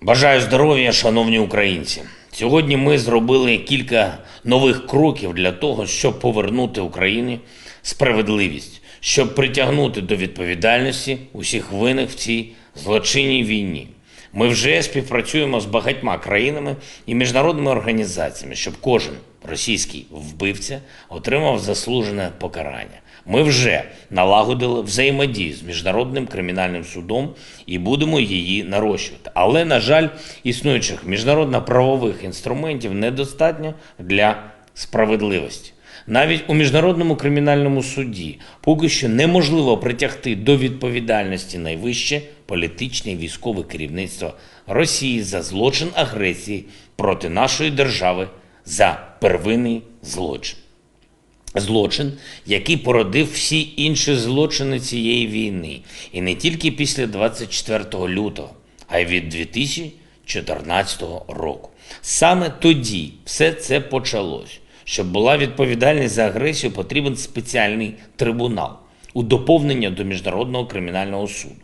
Бажаю здоров'я, шановні українці! Сьогодні ми зробили кілька нових кроків для того, щоб повернути Україні справедливість, щоб притягнути до відповідальності усіх винних в цій злочинній війні. Ми вже співпрацюємо з багатьма країнами і міжнародними організаціями, щоб кожен російський вбивця отримав заслужене покарання. Ми вже налагодили взаємодію з Міжнародним кримінальним судом і будемо її нарощувати. Але, на жаль, існуючих міжнародно-правових інструментів недостатньо для справедливості. Навіть у Міжнародному кримінальному суді поки що неможливо притягти до відповідальності найвище політичне і військове керівництво Росії за злочин агресії проти нашої держави, за первинний злочин. Злочин, який породив всі інші злочини цієї війни. І не тільки після 24 лютого, а й від 2014 року. Саме тоді все це почалось. Щоб була відповідальність за агресію, потрібен спеціальний трибунал у доповнення до Міжнародного кримінального суду.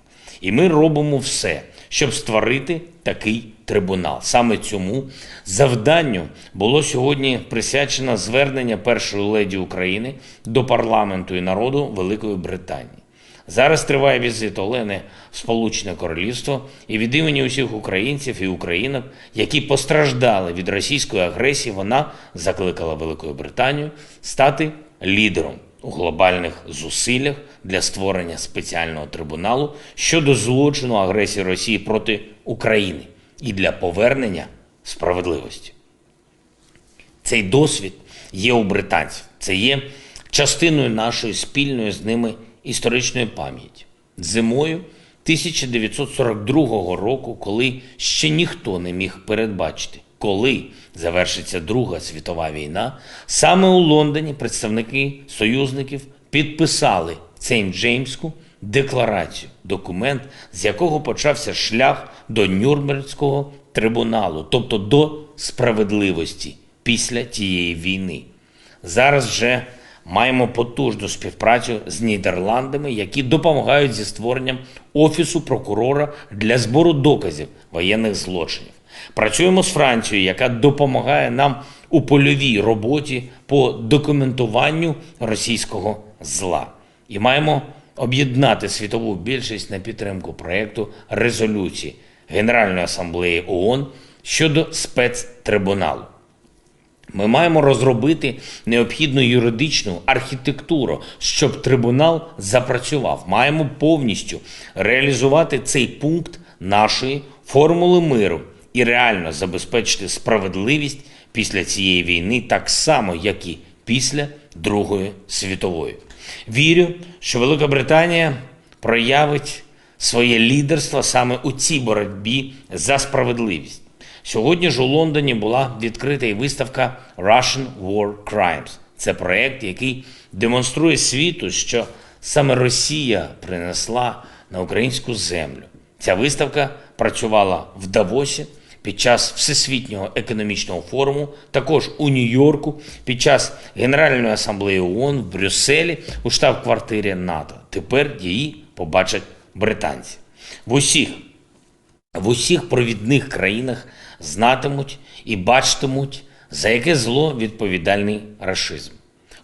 І ми робимо все, щоб створити такий трибунал. Саме цьому завданню було сьогодні присвячено звернення першої леді України до парламенту і народу Великої Британії. Зараз триває візит Олени в Сполучене Королівство, і від імені усіх українців і українок, які постраждали від російської агресії, вона закликала Велику Британію стати лідером у глобальних зусиллях для створення спеціального трибуналу щодо злочину агресії Росії проти України і для повернення справедливості. Цей досвід є у британців, це є частиною нашої спільної з ними історичної пам'яті. Зимою 1942 року, коли ще ніхто не міг передбачити, коли завершиться Друга світова війна, саме у Лондоні представники союзників підписали Сейнт-Джеймську декларацію, документ, з якого почався шлях до Нюрнберзького трибуналу, тобто до справедливості після тієї війни. Зараз вже маємо потужну співпрацю з Нідерландами, які допомагають зі створенням Офісу прокурора для збору доказів воєнних злочинів. Працюємо з Францією, яка допомагає нам у польовій роботі по документуванню російського зла. І маємо об'єднати світову більшість на підтримку проєкту резолюції Генеральної асамблеї ООН щодо спецтрибуналу. Ми маємо розробити необхідну юридичну архітектуру, щоб трибунал запрацював. Маємо повністю реалізувати цей пункт нашої формули миру і реально забезпечити справедливість після цієї війни так само, як і після Другої світової. Вірю, що Велика Британія проявить своє лідерство саме у цій боротьбі за справедливість. Сьогодні ж у Лондоні була відкрита і виставка Russian War Crimes. Це проєкт, який демонструє світу, що саме Росія принесла на українську землю. Ця виставка працювала в Давосі під час Всесвітнього економічного форуму, також у Нью-Йорку, під час Генеральної асамблеї ООН, в Брюсселі, у штаб-квартирі НАТО. Тепер її побачать британці. В усіх провідних країнах знатимуть і бачитимуть, за яке зло відповідальний рашизм.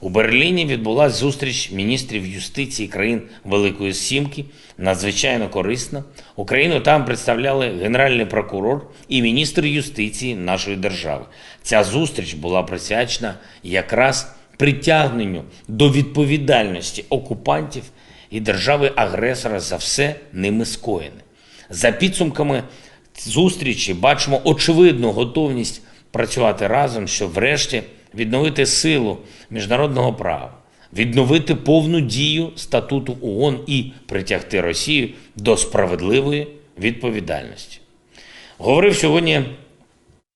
У Берліні відбулася зустріч міністрів юстиції країн Великої Сімки, надзвичайно корисна. Україну там представляли Генеральний прокурор і міністр юстиції нашої держави. Ця зустріч була присвячена якраз притягненню до відповідальності окупантів і держави-агресора за все ними скоєне. За підсумками зустрічі бачимо очевидну готовність працювати разом, щоб врешті відновити силу міжнародного права, відновити повну дію статуту ООН і притягти Росію до справедливої відповідальності. Говорив сьогодні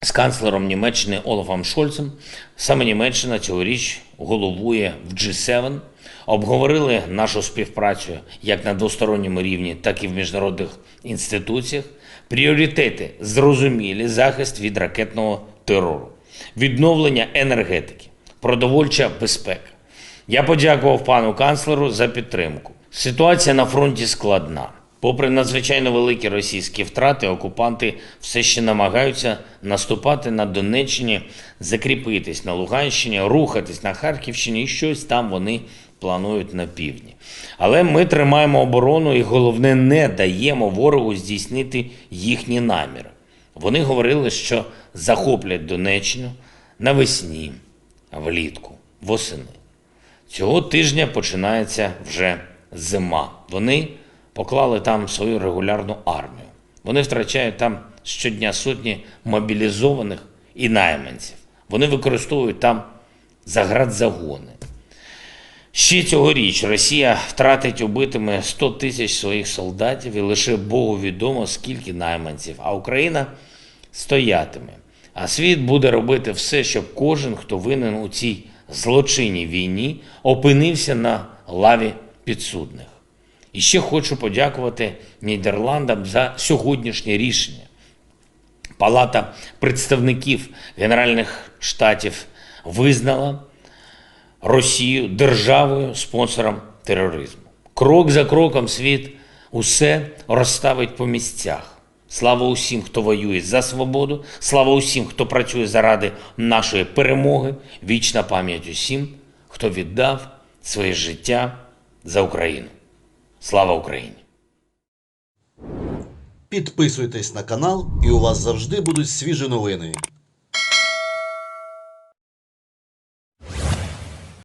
з канцлером Німеччини Олафом Шольцем. Саме Німеччина цьогоріч головує в G7. Обговорили нашу співпрацю як на двосторонньому рівні, так і в міжнародних інституціях. Пріоритети зрозумілі: захист від ракетного терору, відновлення енергетики, продовольча безпека. Я подякував пану канцлеру за підтримку. Ситуація на фронті складна. Попри надзвичайно великі російські втрати, окупанти все ще намагаються наступати на Донеччині, закріпитись на Луганщині, рухатись на Харківщині, і щось там вони планують на півдні. Але ми тримаємо оборону і, головне, не даємо ворогу здійснити їхні наміри. Вони говорили, що захоплять Донеччину навесні, влітку, восени. Цього тижня починається вже зима. Вони поклали там свою регулярну армію. Вони втрачають там щодня сотні мобілізованих і найманців. Вони використовують там заградзагони. Ще цьогоріч Росія втратить убитими 100 тисяч своїх солдатів і лише Богу відомо, скільки найманців. А Україна стоятиме. А світ буде робити все, щоб кожен, хто винен у цій злочинній війні, опинився на лаві підсудних. І ще хочу подякувати Нідерландам за сьогоднішнє рішення. Палата представників Генеральних Штатів визнала Росію державою-спонсором тероризму. Крок за кроком світ усе розставить по місцях. Слава усім, хто воює за свободу, слава усім, хто працює заради нашої перемоги, вічна пам'ять усім, хто віддав своє життя за Україну. Слава Україні! Підписуйтесь на канал, і у вас завжди будуть свіжі новини.